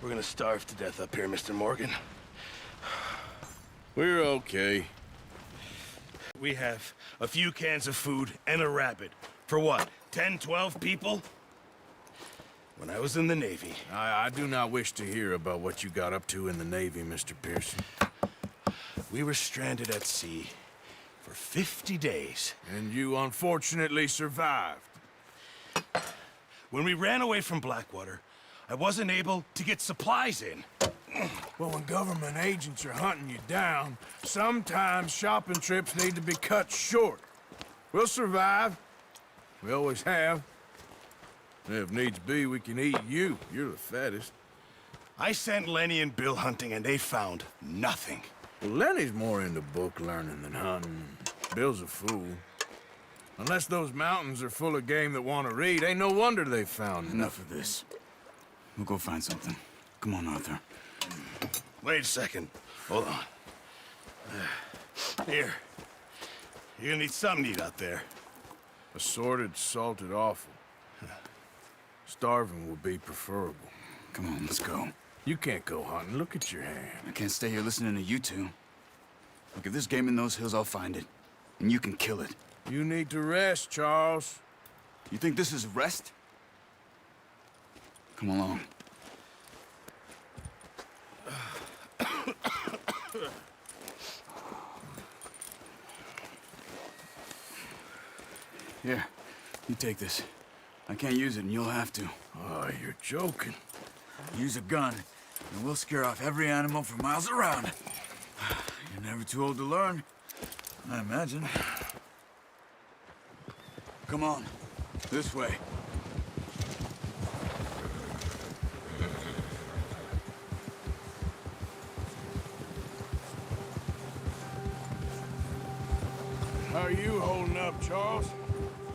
we're gonna starve to death up here, Mr. Morgan. We're okay. We have a few cans of food and a rabbit. For what, 10, 12 people? When I was in the Navy... I do not wish to hear about what you got up to in the Navy, Mr. Pearson. We were stranded at sea for 50 days. And you unfortunately survived. When we ran away from Blackwater, I wasn't able to get supplies in. Well, when government agents are hunting you down, sometimes shopping trips need to be cut short. We'll survive. We always have. If needs be, we can eat you. You're the fattest. I sent Lenny and Bill hunting, and they found nothing. Well, Lenny's more into book learning than hunting. Bill's a fool. Unless those mountains are full of game that want to read, ain't no wonder they found Enough of this. We'll go find something. Come on, Arthur. Wait a second. Hold on. Here. You're gonna need something to eat out there. Assorted, salted offal. Starving would be preferable. Come on, let's go. You can't go hunting. Look at your hand. I can't stay here listening to you two. Look, if there's game in those hills, I'll find it. And you can kill it. You need to rest, Charles. You think this is rest? Come along. Here, you take this. I can't use it, and you'll have to. Oh, you're joking. Use a gun, and we'll scare off every animal for miles around. You're never too old to learn, I imagine. Come on, this way. How are you holding up, Charles?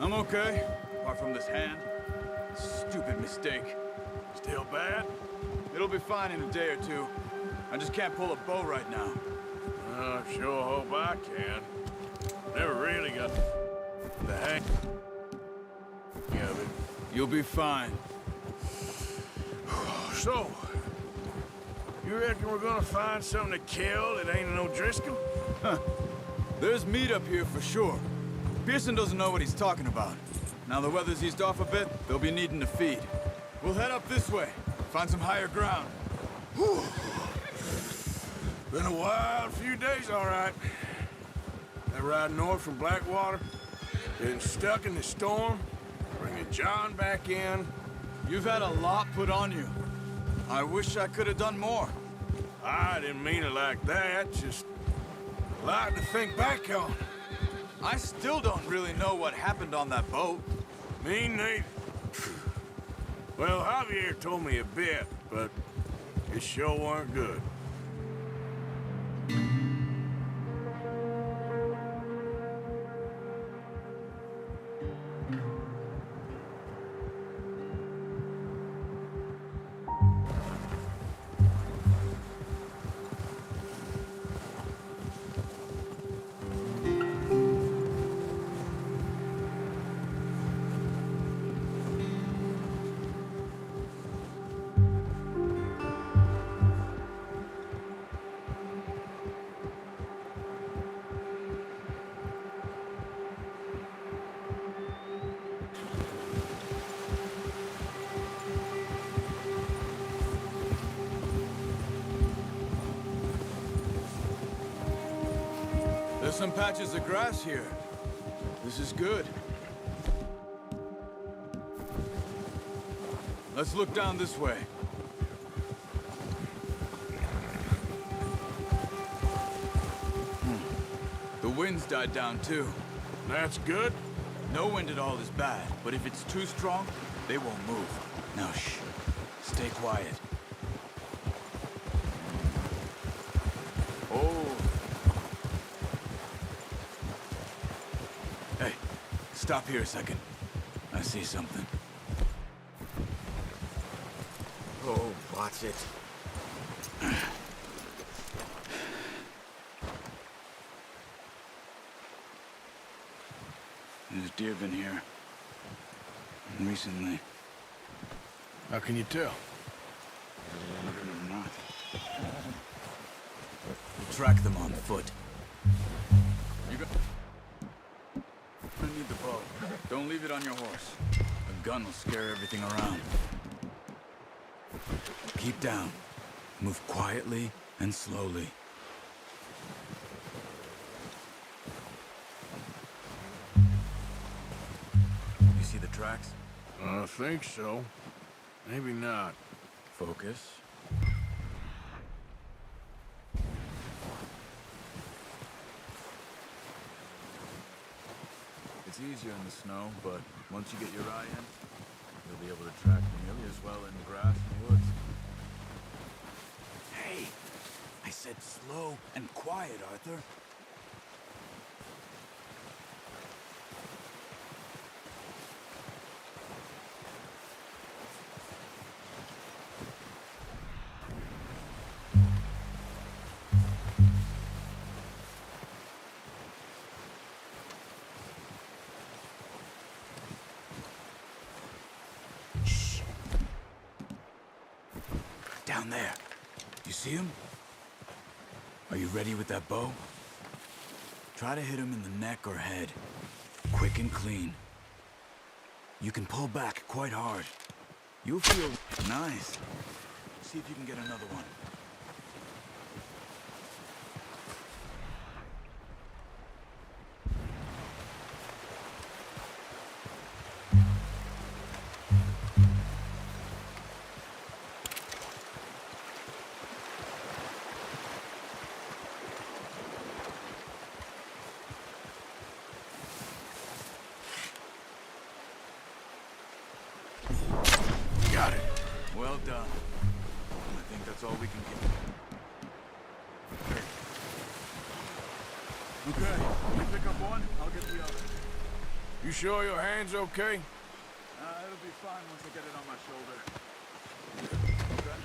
I'm okay, apart from this hand. Stupid mistake. Still bad? It'll be fine in a day or two. I just can't pull a bow right now. I sure hope I can. Never really got the hang of it. You'll be fine. So, you reckon we're gonna find something to kill that ain't no Driscoll? There's meat up here for sure. Pearson doesn't know what he's talking about. Now the weather's eased off a bit, they'll be needing to feed. We'll head up this way, find some higher ground. Whew. Been a wild few days, all right. That ride north from Blackwater, getting stuck in the storm, bringing John back in. You've had a lot put on you. I wish I could have done more. I didn't mean it like that, just a lot to think back on. I still don't really know what happened on that boat. Me neither. Well, Javier told me a bit, but it sure weren't good. There's some patches of grass here. This is good. Let's look down this way. The wind's died down too. That's good. No wind at all is bad, but if it's too strong, they won't move. Now shh. Stay quiet. Oh. Hey, stop here a second. I see something. Oh, watch it. There's deer been here. Recently. How can you tell? track them on foot. You got... I need the bow. Don't leave it on your horse. A gun will scare everything around. Keep down. Move quietly and slowly. You see the tracks? I think so. Maybe not. Focus. It's easier in the snow, but once you get your eye in, you'll be able to track nearly as well in the grass and woods. Hey! I said slow and quiet, Arthur. Down there. You see him? Are you ready with that bow? Try to hit him in the neck or head. Quick and clean. You can pull back quite hard. You'll feel nice. See if you can get another one. Got it. Well done. I think that's all we can give you. Okay, you pick up one, I'll get the other. You sure your hand's okay? It'll be fine once I get it on my shoulder. Okay.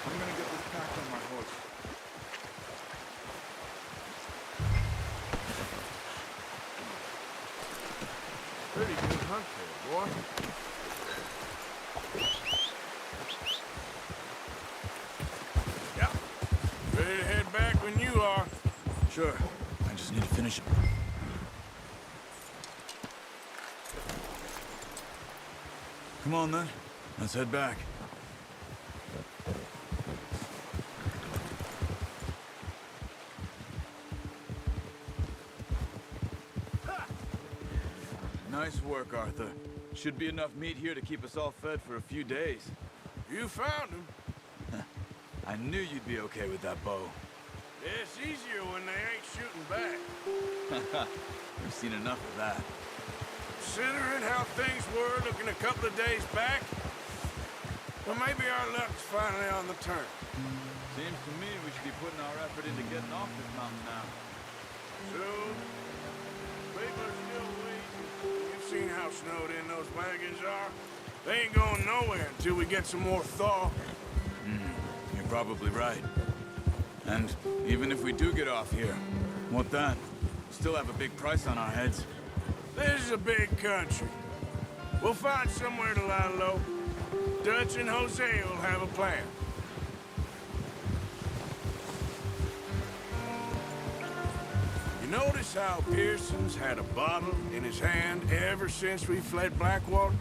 I'm gonna get this packed on my horse. Pretty good hunt there, boy. Yeah. Ready to head back when you are. Sure. I just need to finish it. Come on then. Let's head back. Nice work, Arthur. Should be enough meat here to keep us all fed for a few days. You found him. I knew you'd be okay with that bow. It's easier when they ain't shooting back. We've seen enough of that. Considering how things were looking a couple of days back, well, maybe our luck's finally on the turn. Seems to me we should be putting our effort into getting off this mountain now. Soon, people are still waiting. You've seen how snowed in those wagons are. They ain't going nowhere until we get some more thaw. You're probably right. And even if we do get off here, what then? Still have a big price on our heads. This is a big country. We'll find somewhere to lie low. Dutch and Hosea will have a plan. You notice how Pearson's had a bottle in his hand ever since we fled Blackwater?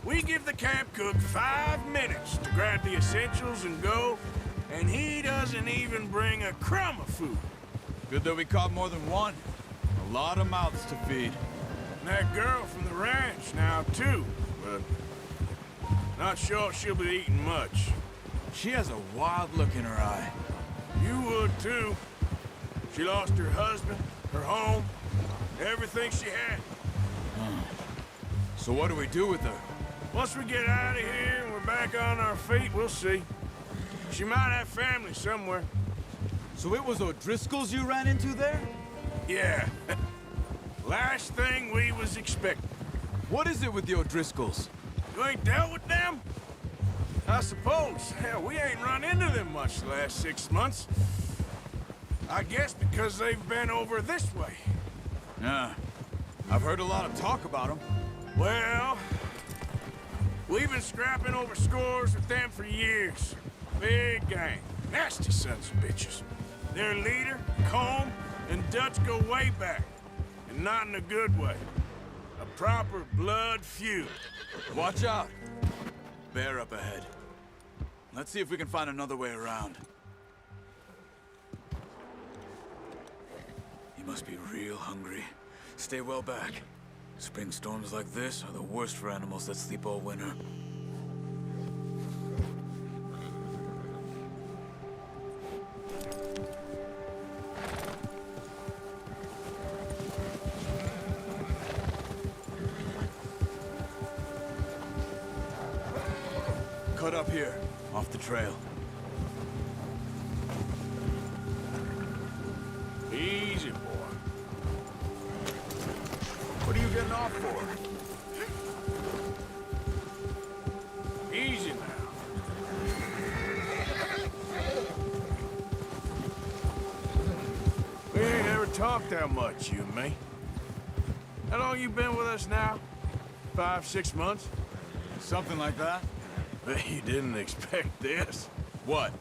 We give the camp cook 5 minutes to grab the essentials and go, and he doesn't even bring a crumb of food. Good that we caught more than one. A lot of mouths to feed. And that girl from the ranch now, too, but not sure she'll be eating much. She has a wild look in her eye. You would, too. She lost her husband, her home, everything she had. So what do we do with her? Once we get out of here and we're back on our feet, we'll see. She might have family somewhere. So it was O'Driscoll's you ran into there? Yeah. Last thing we was expecting. What is it with the O'Driscolls? You ain't dealt with them? I suppose. Hell, we ain't run into them much the last 6 months. I guess because they've been over this way. Yeah. I've heard a lot of talk about them. Well, we've been scrapping over scores with them for years. Big gang. Nasty sons of bitches. Their leader, Colm, and Dutch go way back. And not in a good way. A proper blood feud. Watch out. Bear up ahead. Let's see if we can find another way around. You must be real hungry. Stay well back. Spring storms like this are the worst for animals that sleep all winter. Cut up here, off the trail. Easy, boy. What are you getting off for? Easy now. We ain't ever talked that much, you and me. How long you been with us now? 5, 6 months? Something like that? Bet you didn't expect this. What?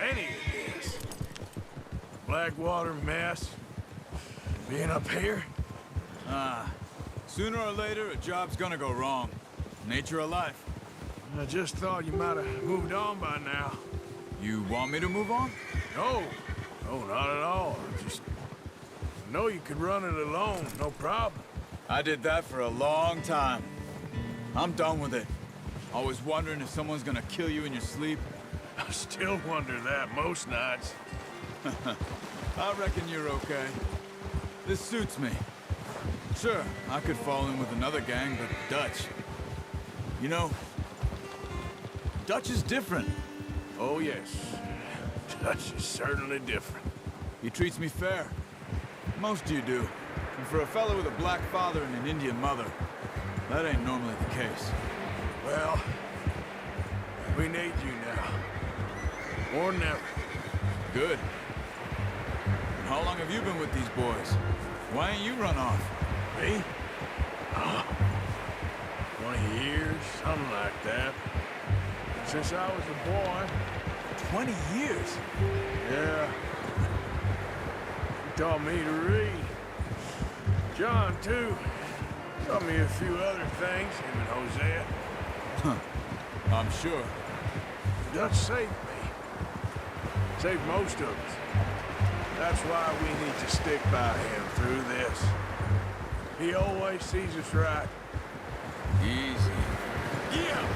Any of this. Blackwater mess. Being up here? Sooner or later, a job's gonna go wrong. Nature of life. I just thought you might have moved on by now. You want me to move on? No. No, not at all. I know you could run it alone, no problem. I did that for a long time. I'm done with it. Always wondering if someone's gonna kill you in your sleep. I still wonder that most nights. I reckon you're okay. This suits me. Sure, I could fall in with another gang, but Dutch... You know, Dutch is different. Oh, yes. Dutch is certainly different. He treats me fair. Most of you do. And for a fellow with a black father and an Indian mother, that ain't normally the case. Well, we need you now. More than ever. Good. And how long have you been with these boys? Why ain't you run off? Me? 20 years, something like that. Since I was a boy. 20 years? Yeah. He taught me to read. John, too. Taught me a few other things, him and Hosea. I'm sure. Dutch saved me. Saved most of us. That's why we need to stick by him through this. He always sees us right. Easy. Yeah!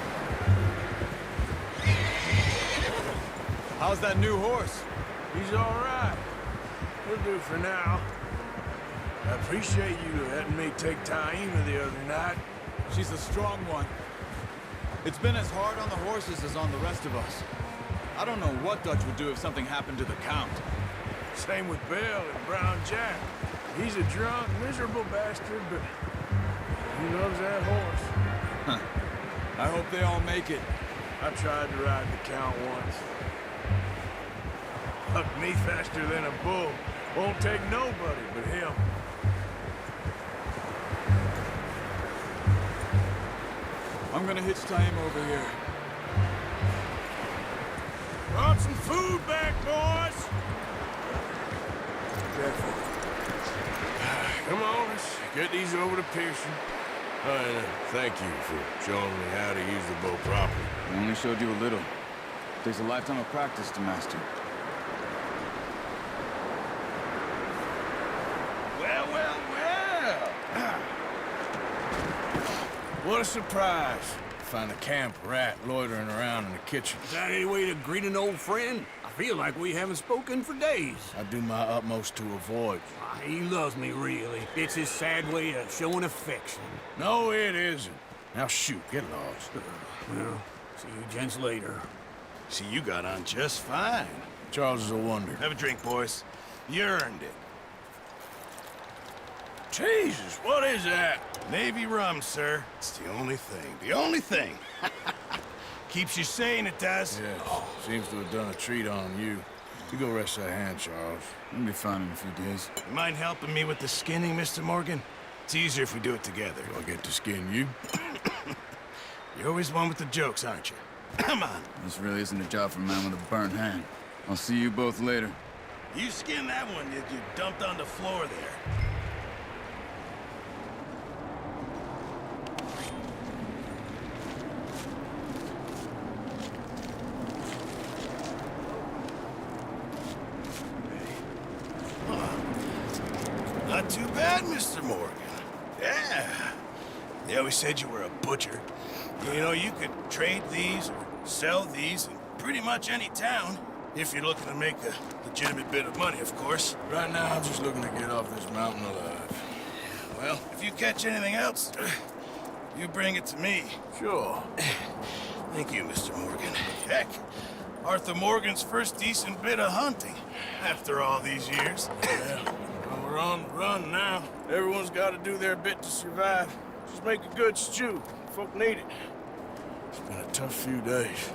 How's that new horse? He's all right. He'll do for now. I appreciate you letting me take Taima the other night. She's a strong one. It's been as hard on the horses as on the rest of us. I don't know what Dutch would do if something happened to the Count. Same with Bill and Brown Jack. He's a drunk, miserable bastard, but he loves that horse. I hope they all make it. I tried to ride the Count once. Hucked me faster than a bull. Won't take nobody but him. I'm gonna hitch Taima over here. Brought some food back, boys! Careful. Come on, let's get these over to Pearson. And thank you for showing me how to use the bow properly. I only showed you a little. Takes a lifetime of practice to master. Well, well, well! What a surprise. Find a camp rat loitering around in the kitchen. Is that any way to greet an old friend? I feel like we haven't spoken for days. I do my utmost to avoid. He loves me, really. It's his sad way of showing affection. No, it isn't. Now shoot, get lost. Well, see you gents later. See, you got on just fine. Charles is a wonder. Have a drink, boys. You earned it. Jesus, what is that? Navy rum, sir. It's the only thing. The only thing. Keeps you sane, it does. Yeah, seems to have done a treat on you. You go rest that hand, Charles. We'll be fine in a few days. You mind helping me with the skinning, Mr. Morgan? It's easier if we do it together. Do I get to skin you? You're always one with the jokes, aren't you? Come on. This really isn't a job for a man with a burnt hand. I'll see you both later. You skinned that one that you dumped on the floor there. Not too bad, Mr. Morgan. Yeah. They always said you were a butcher. You know, you could trade these or sell these in pretty much any town. If you're looking to make a legitimate bit of money, of course. Right now, I'm just looking to get off this mountain alive. Well, if you catch anything else, you bring it to me. Sure. Thank you, Mr. Morgan. Heck, Arthur Morgan's first decent bit of hunting after all these years. Yeah, well, we're on the run now. Everyone's got to do their bit to survive. Just make a good stew. Folk need it. It's been a tough few days.